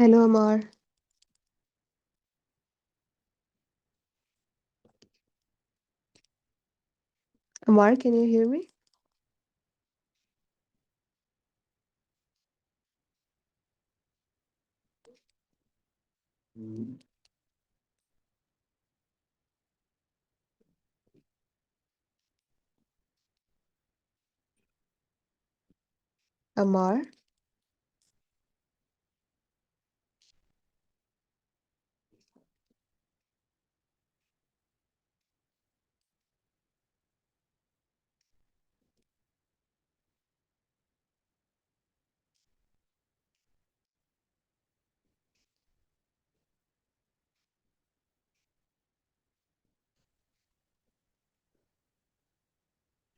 Hello, Amar. Amar, can you hear me? Amar,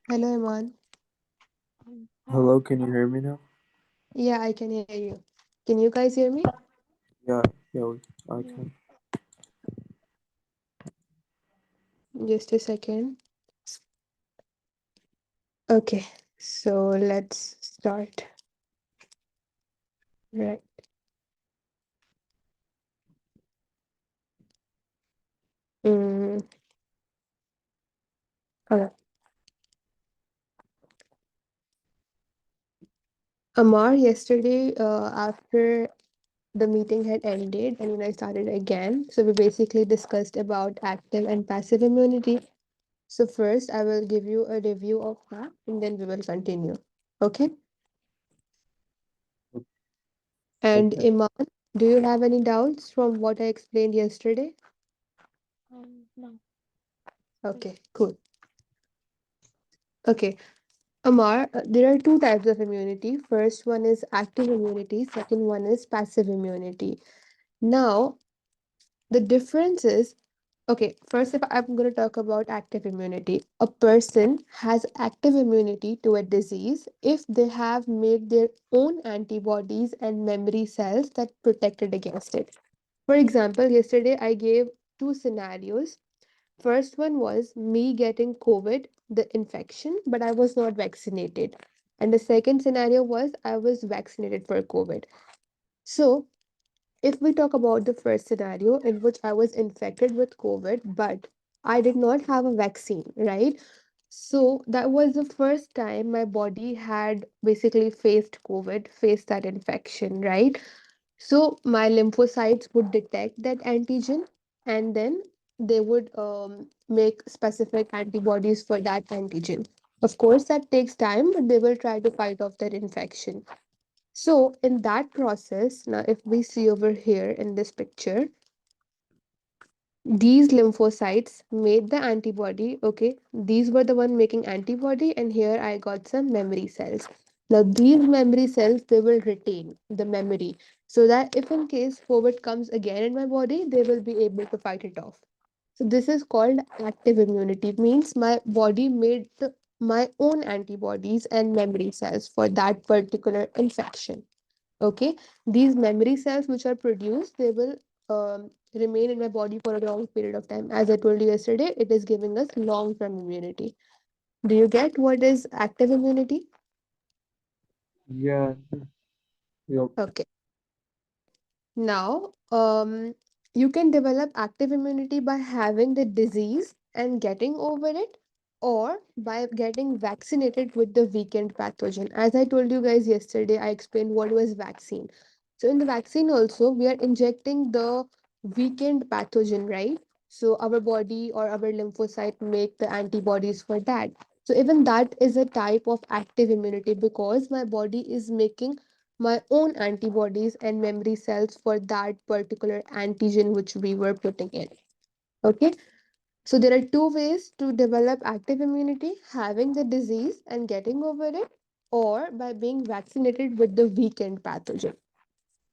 hello, Iman. Hello, can you hear me now? Yeah, I can hear you. Can you guys hear me? Yeah, yeah, I can. Just a second. Okay, so let's start. Right. Mm, okay. Amar, yesterday, after the meeting had ended and when I started again, so we basically discussed about active and passive immunity. So first, I will give you a review of that, and then we will continue. Okay. And Okay. Iman, do you have any doubts from what I explained yesterday? Okay, cool. Okay, Amar, there are two types of immunity. First one is active immunity, second one is passive immunity. Now, the difference is okay, first, if I'm going to talk about active immunity, a person has active immunity to a disease if they have made their own antibodies and memory cells that protected against it. For example, yesterday I gave two scenarios. First one was me getting COVID, the infection, but I was not vaccinated. And the second scenario was I was vaccinated for COVID. So, if we talk about the first scenario in which I was infected with COVID, but I did not have a vaccine, right? So, that was the first time my body had basically faced COVID, faced that infection, right? So my lymphocytes would detect that antigen and then they would make specific antibodies for that antigen. Of course, that takes time, but they will try to fight off that infection. So, in that process, now if we see over here in this picture, these lymphocytes made the antibody. Okay, these were the one making antibody, and here I got some memory cells. Now these memory cells, they will retain the memory so that if in case COVID comes again in my body, they will be able to fight it off. So this is called active immunity, means my body made my own antibodies and memory cells for that particular infection. Okay, these memory cells which are produced, they will remain in my body for a long period of time. As I told you yesterday, it is giving us long term immunity. Do you get what is active immunity? Yeah, yep. Okay. Now, you can develop active immunity by having the disease and getting over it, or by getting vaccinated with the weakened pathogen. As I told you guys yesterday, I explained what was vaccine. So, in the vaccine, also, we are injecting the weakened pathogen, right? So, our body or our lymphocyte make the antibodies for that. So, even that is a type of active immunity because my body is making my own antibodies and memory cells for that particular antigen which we were putting in. Okay, so there are two ways to develop active immunity: having the disease and getting over it, or by being vaccinated with the weakened pathogen.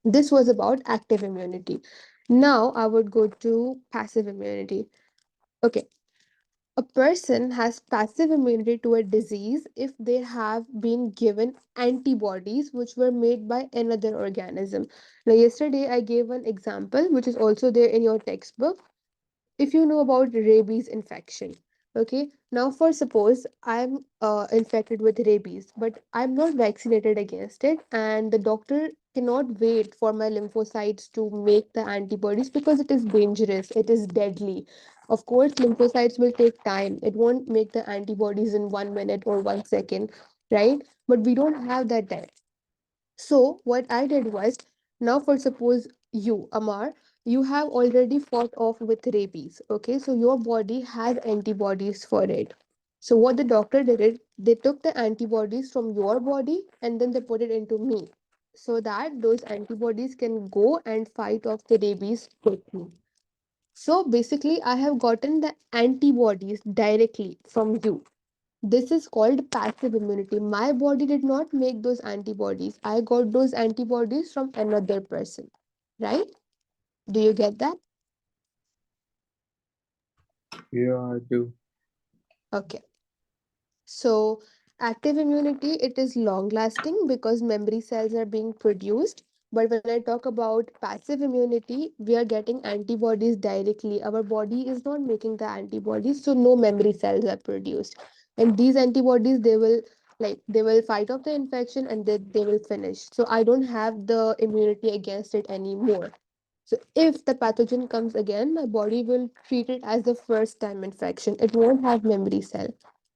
This was about active immunity. Now I would go to passive immunity. Okay, a person has passive immunity to a disease if they have been given antibodies which were made by another organism. Now, yesterday I gave an example which is also there in your textbook. If you know about rabies infection, Okay, now for suppose I'm infected with rabies, but I'm not vaccinated against it, and the doctor cannot wait for my lymphocytes to make the antibodies because it is dangerous, it is deadly. Of course, lymphocytes will take time, it won't make the antibodies in 1 minute or 1 second, right? But we don't have that time. So what I did was, now for suppose you, Amar, you have already fought off with rabies. Okay, so your body has antibodies for it. So what the doctor did it, they took the antibodies from your body and then they put it into me, so that those antibodies can go and fight off the rabies quickly. So basically, I have gotten the antibodies directly from you. This is called passive immunity. My body did not make those antibodies. I got those antibodies from another person. Right? Do you get that? Yeah, I do. Okay. So, active immunity, it is long lasting because memory cells are being produced. But when I talk about passive immunity, we are getting antibodies directly. Our body is not making the antibodies, so no memory cells are produced. And these antibodies, they will fight off the infection and they will finish. So I don't have the immunity against it anymore. So if the pathogen comes again, my body will treat it as the first time infection. It won't have memory cell.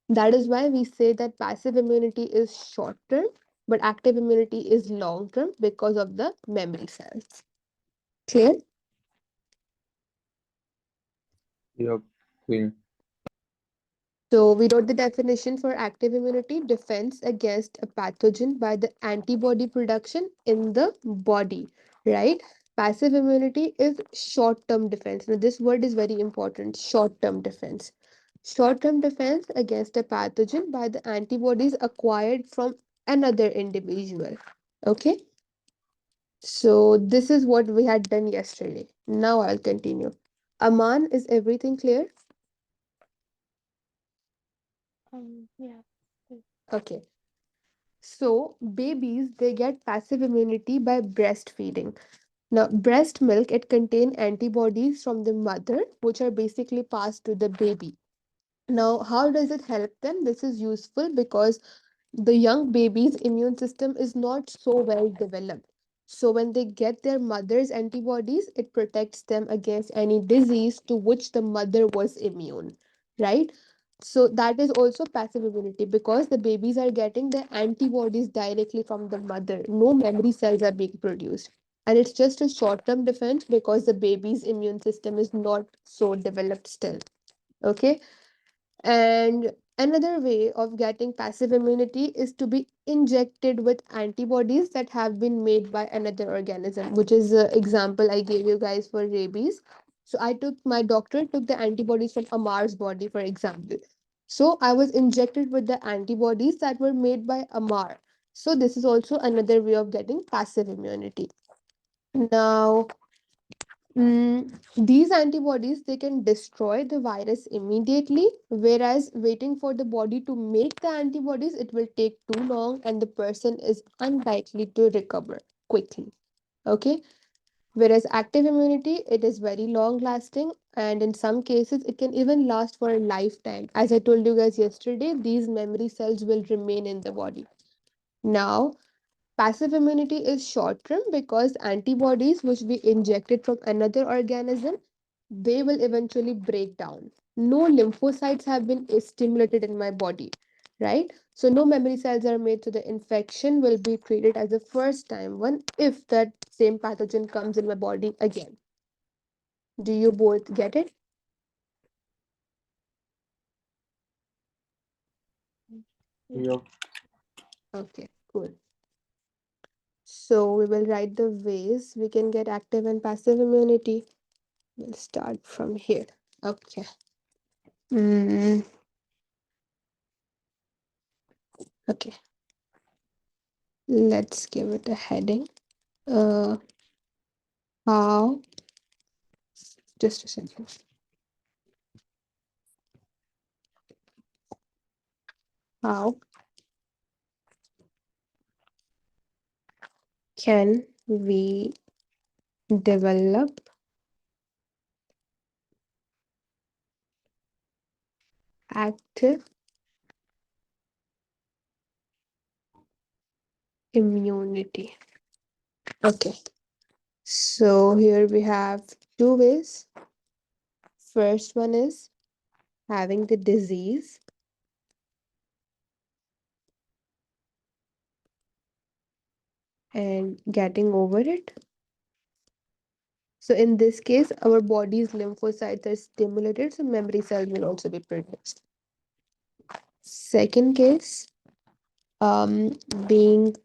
That is why we say that passive immunity is short term, but active immunity is long term because of the memory cells. Clear? Yep, clear. So we wrote the definition for active immunity: defense against a pathogen by the antibody production in the body, right? Passive immunity is short term defense. Now, this word is very important: short term defense. Short term defense against a pathogen by the antibodies acquired from another individual. Okay, so this is what we had done yesterday. Now I'll continue. Aman, is everything clear? Okay. So babies, they get passive immunity by breastfeeding. Now, breast milk, it contains antibodies from the mother, which are basically passed to the baby. Now, how does it help them? This is useful because the young baby's immune system is not so well developed. So when they get their mother's antibodies, it protects them against any disease to which the mother was immune, right? So that is also passive immunity because the babies are getting the antibodies directly from the mother. No memory cells are being produced. And it's just a short term defense because the baby's immune system is not so developed still. Okay. And another way of getting passive immunity is to be injected with antibodies that have been made by another organism, which is the example I gave you guys for rabies. So my doctor took the antibodies from Amar's body, for example. So I was injected with the antibodies that were made by Amar. So this is also another way of getting passive immunity. Now, these antibodies, they can destroy the virus immediately, whereas waiting for the body to make the antibodies, it will take too long and the person is unlikely to recover quickly. Okay, whereas active immunity, it is very long lasting, and in some cases it can even last for a lifetime. As I told you guys yesterday, these memory cells will remain in the body. Now, passive immunity is short term because antibodies which we injected from another organism, they will eventually break down. No lymphocytes have been stimulated in my body, right? So no memory cells are made, so the infection will be treated as a first time one if that same pathogen comes in my body again. Do you both get it? Yep. Okay, cool. So we will write the ways we can get active and passive immunity. We'll start from here. Okay. Mm, okay. Let's give it a heading. Uh, how, just a second. How can we develop active immunity. Okay, so here we have two ways. First one is having the disease and getting over it. So in this case, our body's lymphocytes are stimulated, so memory cells will also be produced. Second case, being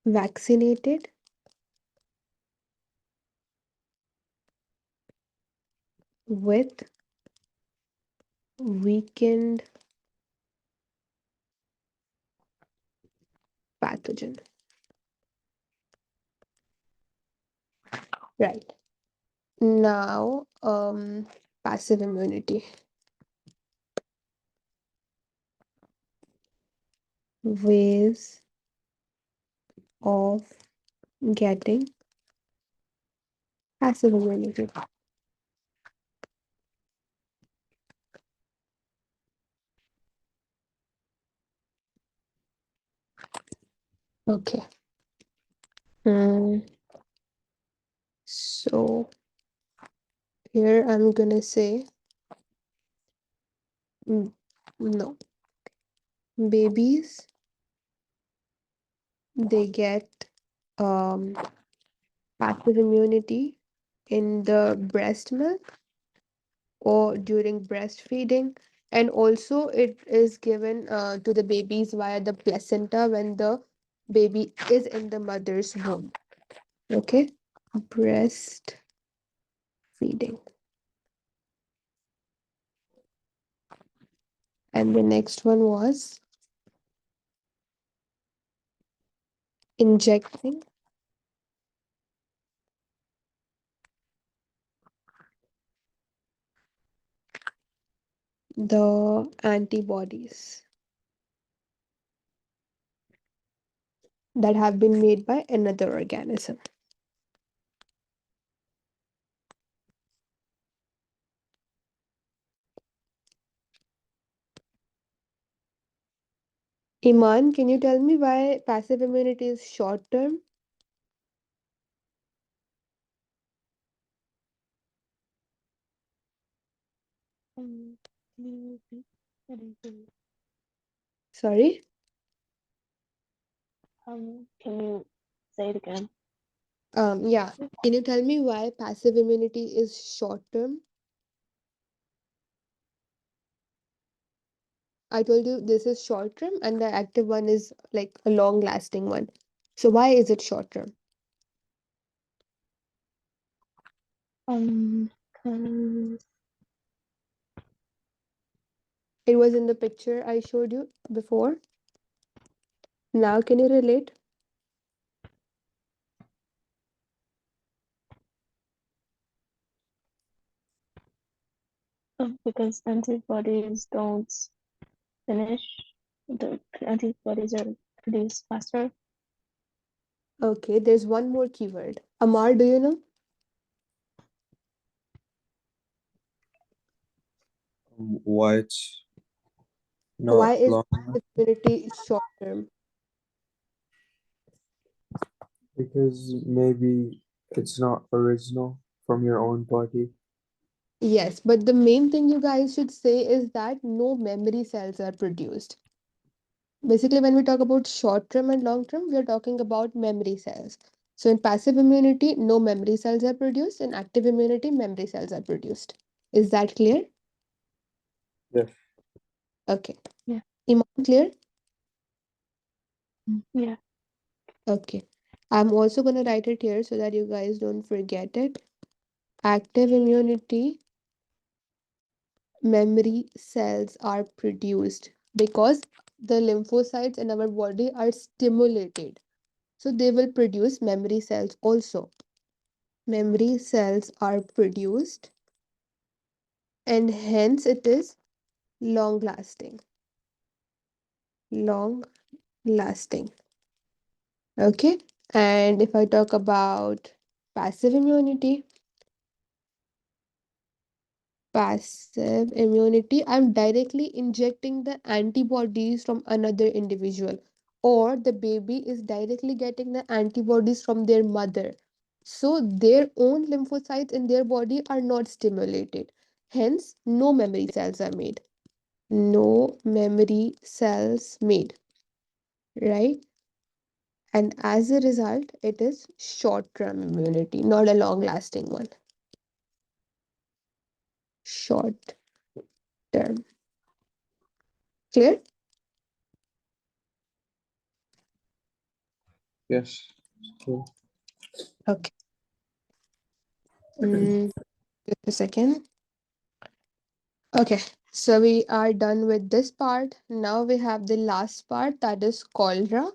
vaccinated with weakened pathogen. Right. Now, passive immunity. Ways of getting passive immunity. Okay. Mm, so here I'm gonna say mm, no. Babies, they get um passive immunity in the breast milk or during breastfeeding, and also it is given to the babies via the placenta when the baby is in the mother's womb. Okay, breastfeeding. And the next one was injecting the antibodies that have been made by another organism. Iman, can you tell me why passive immunity is short term? Um, can you repeat? I didn't hear you. Sorry. Can you say it again? Yeah. Can you tell me why passive immunity is short term? I told you this is short term and the active one is like a long lasting one. So why is it short term? 'Cause It was in the picture I showed you before. Now can you relate? because antibodies don't finish. The antibodies are produced faster. Okay, there's one more keyword. Amar, do you know? Why it's Why not is long? passive immunity short term? Because maybe it's not original from your own body. Yes, but the main thing you guys should say is that no memory cells are produced. Basically, when we talk about short term and long term, we are talking about memory cells. So, in passive immunity, no memory cells are produced. In active immunity, memory cells are produced. Is that clear? Yes. Okay. Yeah. Iman, clear? Yeah. Okay. I'm also going to write it here so that you guys don't forget it. Active immunity, memory cells are produced because the lymphocytes in our body are stimulated. So, they will produce memory cells also. Memory cells are produced and hence it is long lasting. Long lasting. Okay. And if I talk about passive immunity, Passive immunity, I'm directly injecting the antibodies from another individual, or the baby is directly getting the antibodies from their mother. So their own lymphocytes in their body are not stimulated. Hence, no memory cells are made. No memory cells made, right? And as a result, it is short term immunity, not a long lasting one. Short term. Clear? Yes. Cool. Okay. Mm, just a second. Okay, so we are done with this part. Now we have the last part, that is cholera,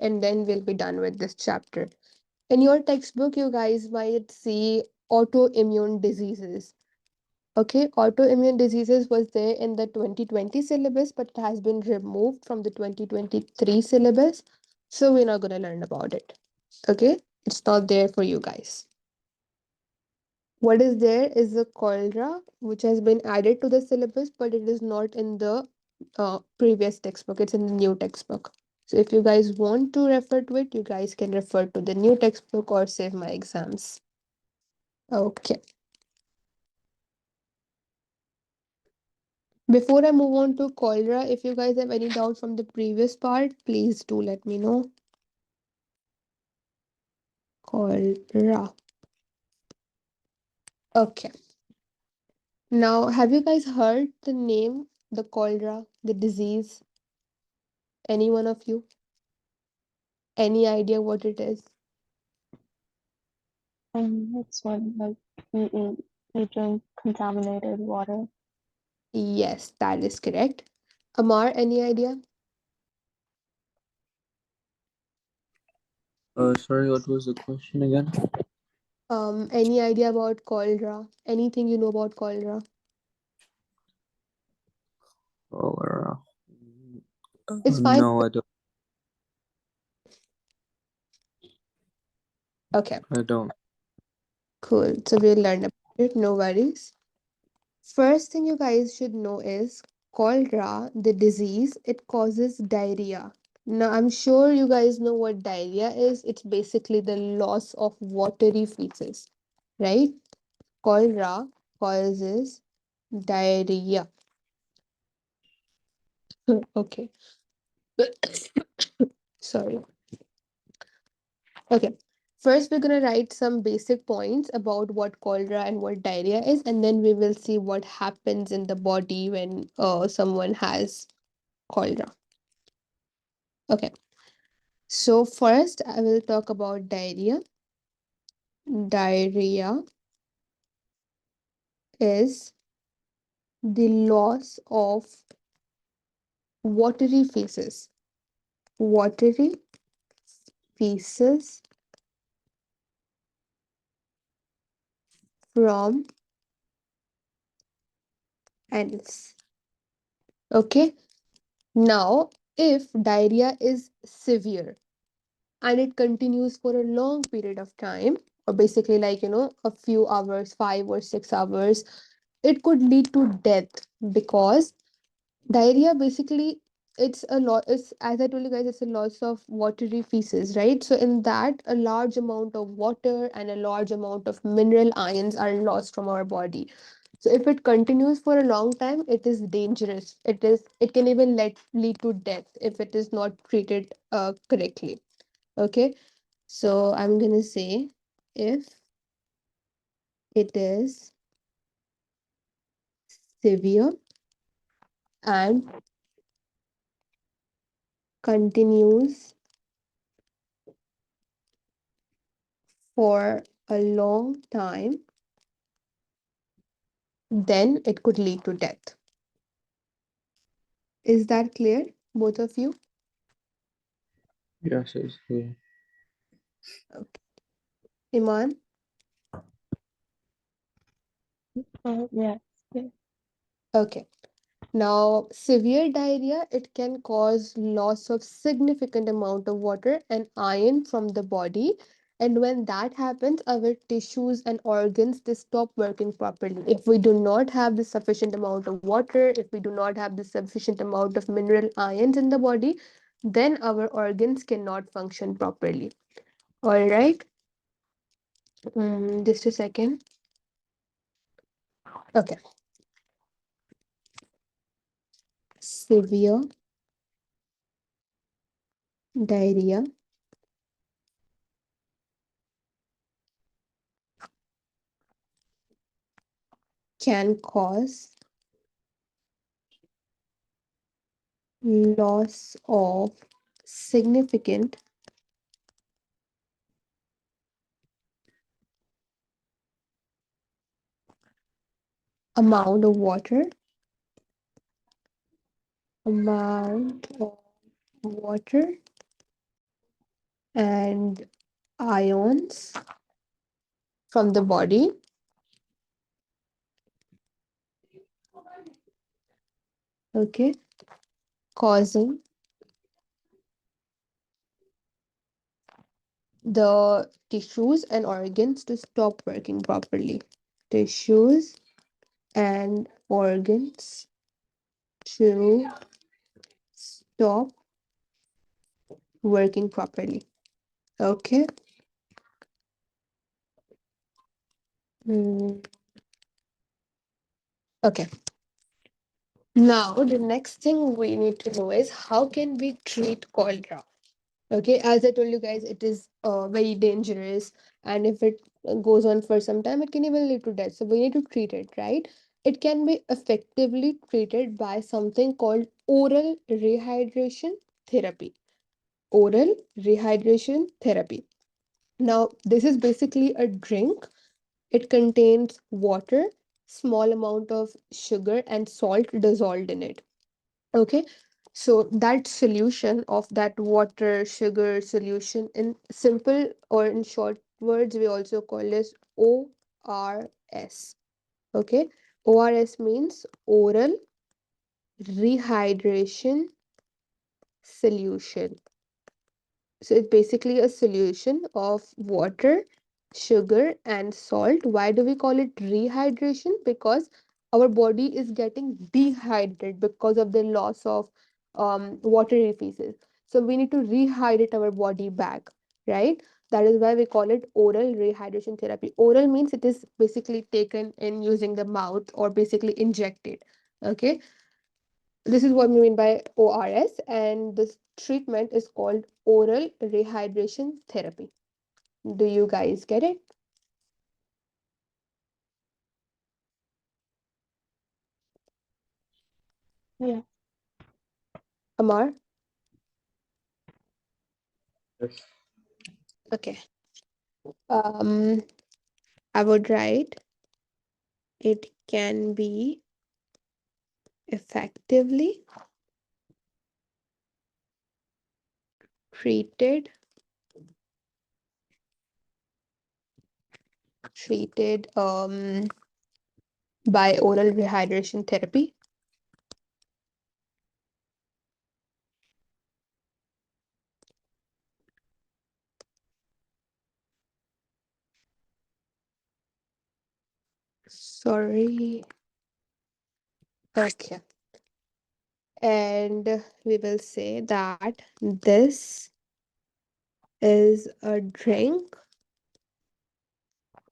and then we'll be done with this chapter. In your textbook, you guys might see autoimmune diseases. Okay, autoimmune diseases was there in the 2020 syllabus, but it has been removed from the 2023 syllabus. So we're not going to learn about it. Okay, it's not there for you guys. What is there is the cholera, which has been added to the syllabus, but it is not in the previous textbook. It's in the new textbook. So if you guys want to refer to it, you guys can refer to the new textbook or save my exams. Okay. Before I move on to cholera, if you guys have any doubt from the previous part, please do let me know. Cholera. Okay. Now, have you guys heard the name, the cholera, the disease? Any one of you? Any idea what it is? It's when like you drink contaminated water. Yes, that is correct. Amar, any idea? Sorry, what was the question again? Any idea about cholera? Anything you know about cholera? Cholera. It's fine. No, I don't. Okay, I don't. cool. So we'll learn about it. No worries. First thing you guys should know is cholera, the disease, it causes diarrhea. Now, I'm sure you guys know what diarrhea is. It's basically the loss of watery feces, right? Cholera causes diarrhea. Okay, sorry. Okay. First, we're going to write some basic points about what cholera and what diarrhea is, and then we will see what happens in the body when someone has cholera. Okay. So, first, I will talk about diarrhea. Diarrhea is the loss of watery feces. Watery feces from anus. Okay. Now, if diarrhea is severe, and it continues for a long period of time, or basically like a few hours, 5 or 6 hours, it could lead to death, because diarrhea basically, it's a lot, it's, as I told you guys, it's a loss of watery feces, right? So in that, a large amount of water and a large amount of mineral ions are lost from our body. So if it continues for a long time, it is dangerous. It can even lead to death if it is not treated correctly. Okay, so I'm gonna say, if it is severe and continues for a long time, then it could lead to death. Is that clear, both of you? Yes, it's clear. Okay. Iman? Oh yes, yes. Okay. Now, severe diarrhea, it can cause loss of significant amount of water and iron from the body, And when that happens, our tissues and organs, they stop working properly. If we do not have the sufficient amount of water, if we do not have the sufficient amount of mineral ions in the body, then our organs cannot function properly. All right. Just a second. Okay. Severe diarrhea can cause loss of significant amount of amount of water and ions from the body, okay, causing the tissues and organs to stop working properly. Tissues and organs to stop working properly. Okay. Mm, okay. Now, the next thing we need to know is how can we treat cholera? Okay, as I told you guys, it is very dangerous, and if it goes on for some time, it can even lead to death. So we need to treat it, right? It can be effectively treated by something called oral rehydration therapy. Oral rehydration therapy. Now, this is basically a drink. It contains water, small amount of sugar, and salt dissolved in it. Okay, so that solution of that water sugar solution, in simple or in short words, we also call this ORS. Okay, ORS means oral rehydration solution. So it's basically a solution of water, sugar, and salt. Why do we call it rehydration? Because our body is getting dehydrated because of the loss of watery pieces. So we need to rehydrate our body back, right? That is why we call it oral rehydration therapy. Oral means it is basically taken in using the mouth or basically injected. Okay, this is what we mean by ORS, and this treatment is called oral rehydration therapy. Do you guys get it? Yeah. Amar? Yes. Okay. Um, I would write it can be effectively treated treated by oral rehydration therapy. Sorry. Okay. And we will say that this is a drink,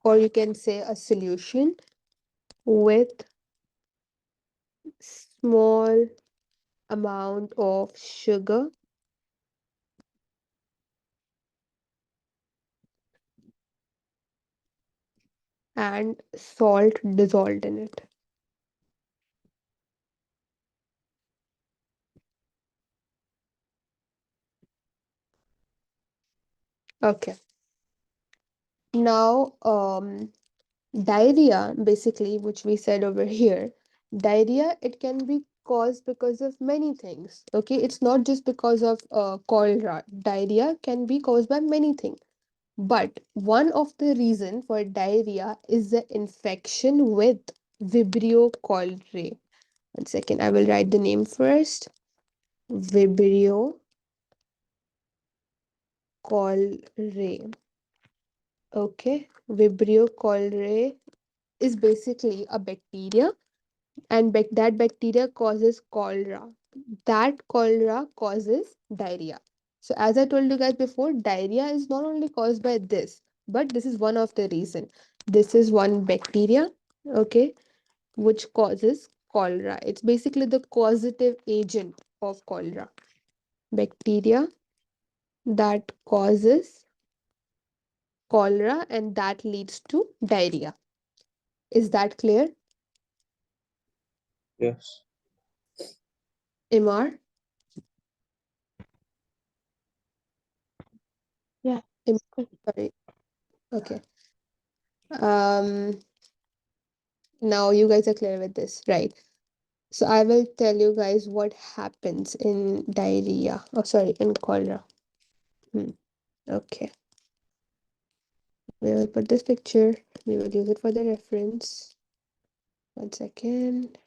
or you can say a solution with small amount of sugar and salt dissolved in it. Okay. Now, diarrhea, basically, which we said over here, diarrhea, it can be caused because of many things. Okay, it's not just because of cholera. Diarrhea can be caused by many things. But one of the reason for diarrhea is the infection with Vibrio cholerae. One second, I will write the name first. Vibrio cholerae. Okay, Vibrio cholerae is basically a bacteria, and that bacteria causes cholera. That cholera causes diarrhea. So as I told you guys before, diarrhea is not only caused by this, but this is one of the reason. This is one bacteria, okay, which causes cholera. It's basically the causative agent of cholera. Bacteria that causes cholera, and that leads to diarrhea. Is that clear, Yes. Imar? Yeah, Im- it's good. Sorry. Okay. Um, now you guys are clear with this, right? So I will tell you guys what happens in diarrhea. Oh, sorry, in cholera. Hmm. Okay. We will put this picture. We will use it for the reference. 1 second.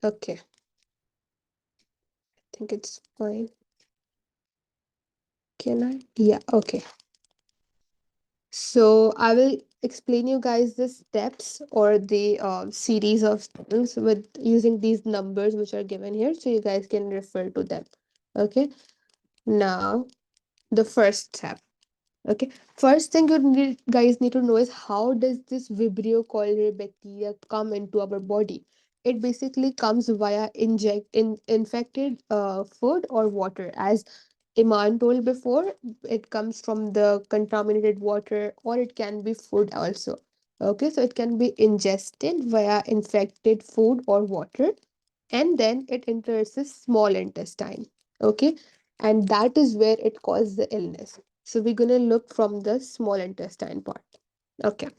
Okay. I think it's fine. Can I? Yeah. Okay. So I will explain you guys the steps or the series of things with using these numbers which are given here, so you guys can refer to them. Okay. Now the first step. Okay, first thing guys need to know is how does this Vibrio cholerae bacteria come into our body? It basically comes via infected food or water. As Iman told before, it comes from the contaminated water, or it can be food also. Okay, so it can be ingested via infected food or water, and then it enters the small intestine. Okay, and that is where it causes the illness. So we're gonna look from the small intestine part. Okay,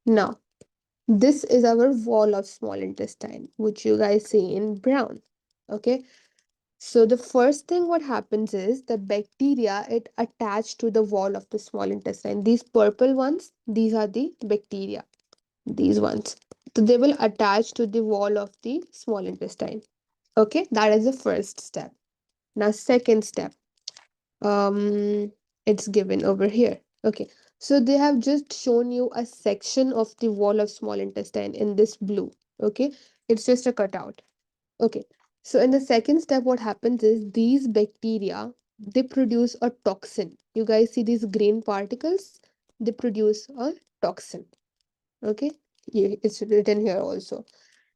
now this is our wall of small intestine, which you guys see in brown. Okay, so the first thing what happens is the bacteria it attached to the wall of the small intestine. These purple ones, these are the bacteria. These ones, so they will attach to the wall of the small intestine. Okay, that is the first step. Now second step, um it's given over here. Okay, so they have just shown you a section of the wall of small intestine in this blue. Okay, it's just a cutout. Okay, so in the second step what happens is these bacteria they produce a toxin. You guys see these green particles, they produce a toxin. Okay, yeah, it's written here also.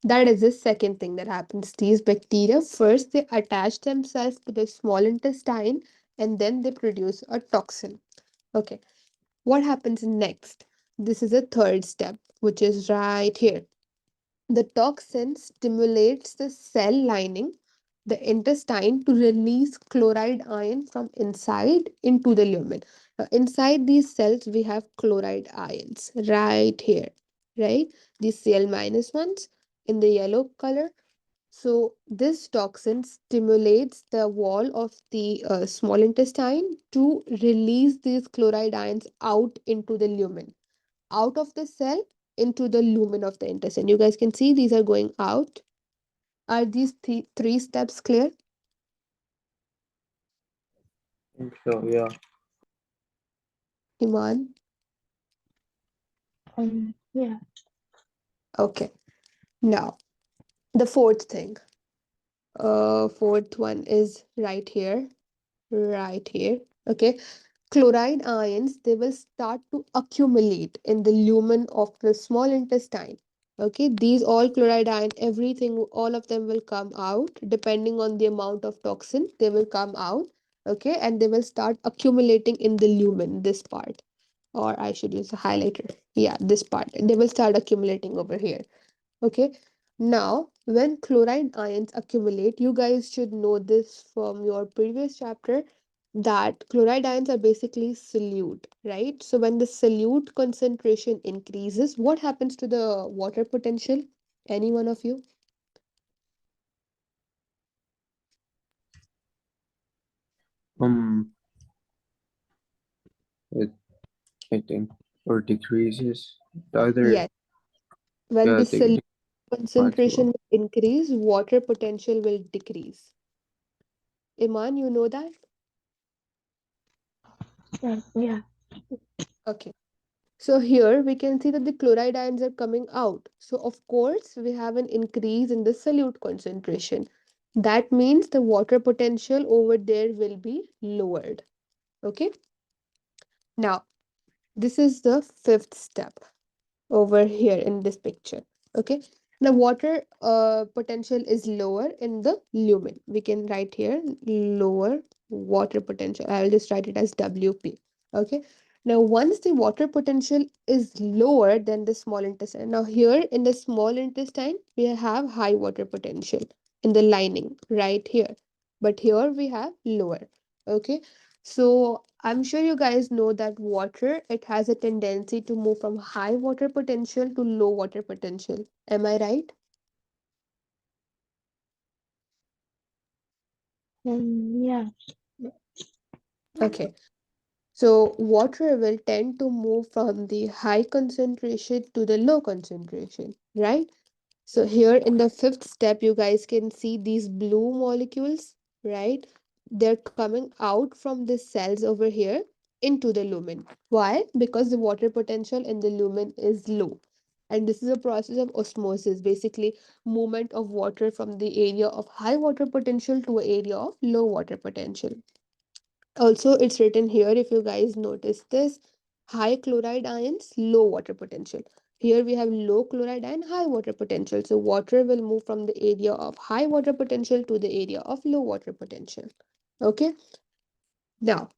That is the second thing that happens. These bacteria first they attach themselves to the small intestine, and then they produce a toxin. Okay, what happens next? This is a third step, which is right here. The toxin stimulates the cell lining, the intestine, to release chloride ion from inside into the lumen. Now, inside these cells, we have chloride ions right here, right? These Cl minus ones in the yellow color. So, this toxin stimulates the wall of the small intestine to release these chloride ions out into the lumen, out of the cell into the lumen of the intestine. You guys can see these are going out. Are these three steps clear, I think so, yeah. Iman? Yeah. Okay. Now, the fourth thing. Fourth one is right here. Right here. Okay. Chloride ions, they will start to accumulate in the lumen of the small intestine. Okay, these all chloride ion, everything, all of them will come out depending on the amount of toxin, they will come out. Okay, and they will start accumulating in the lumen, this part, or I should use a highlighter. Yeah, this part, they will start accumulating over here. Okay, now when chloride ions accumulate, you guys should know this from your previous chapter, that chloride ions are basically solute, right? So when the solute concentration increases, what happens to the water potential? Any one of you? Um, it I think or decreases. The other, Yes. When yeah, the the solute might as concentration well. will increase, water potential will decrease. Iman, you know that? Yeah. Okay. So here we can see that the chloride ions are coming out. So of course we have an increase in the solute concentration. That means the water potential over there will be lowered. Okay. Now this is the fifth step over here in this picture. Okay. Now water potential is lower in the lumen. We can write here lower water potential. I will just write it as WP. Okay. Now once the water potential is lower than the small intestine. Now here in the small intestine we have high water potential in the lining right here. But here we have lower. Okay. So I'm sure you guys know that water, it has a tendency to move from high water potential to low water potential. Am I right? Yeah. Okay. So water will tend to move from the high concentration to the low concentration, right? So here in the fifth step, you guys can see these blue molecules, right? They're coming out from the cells over here into the lumen. Why? Because the water potential in the lumen is low. And this is a process of osmosis, basically movement of water from the area of high water potential to an area of low water potential. Also, it's written here, if you guys notice this, high chloride ions, low water potential. Here we have low chloride ion, high water potential. So water will move from the area of high water potential to the area of low water potential. Okay. Now,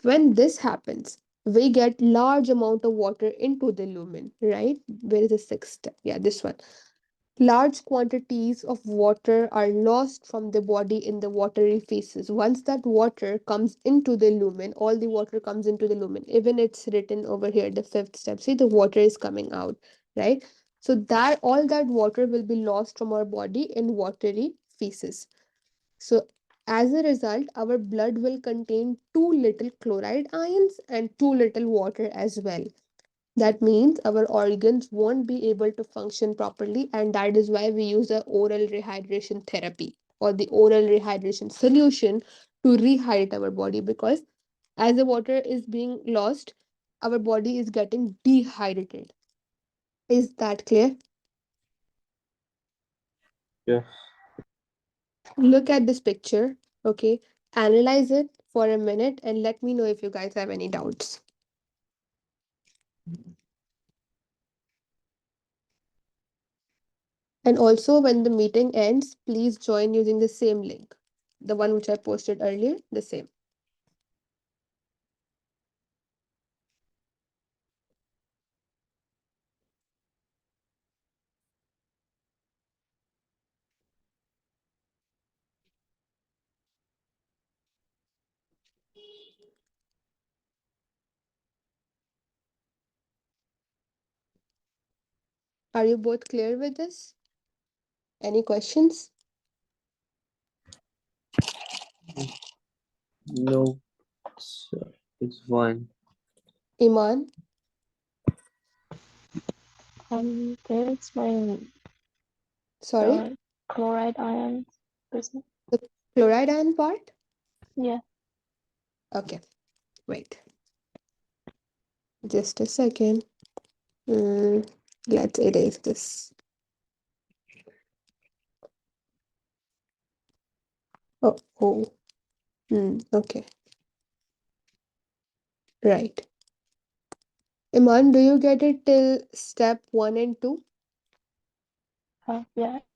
when this happens, we get large amount of water into the lumen, right? Where is the sixth step? Yeah, this one. Large quantities of water are lost from the body in the watery phases. Once that water comes into the lumen, all the water comes into the lumen. Even it's written over here, the fifth step. See, the water is coming out, right? So that all that water will be lost from our body in watery phases. So as a result, our blood will contain too little chloride ions and too little water as well. That means our organs won't be able to function properly, and that is why we use the oral rehydration therapy or the oral rehydration solution to rehydrate our body, because as the water is being lost, our body is getting dehydrated. Is that clear? Yeah. Look at this picture, okay? Analyze it for a minute and let me know if you guys have any doubts. And also, when the meeting ends, please join using the same link, the one which I posted earlier, the same. Are you both clear with this? Any questions? No, it's fine. Iman, Can you explain sorry, the chloride ions business? the chloride ion part? Yeah. Okay, wait, just a second. Mm, let's erase this. Oh, oh, okay, right. Iman, do you get it till step one and two? Yeah.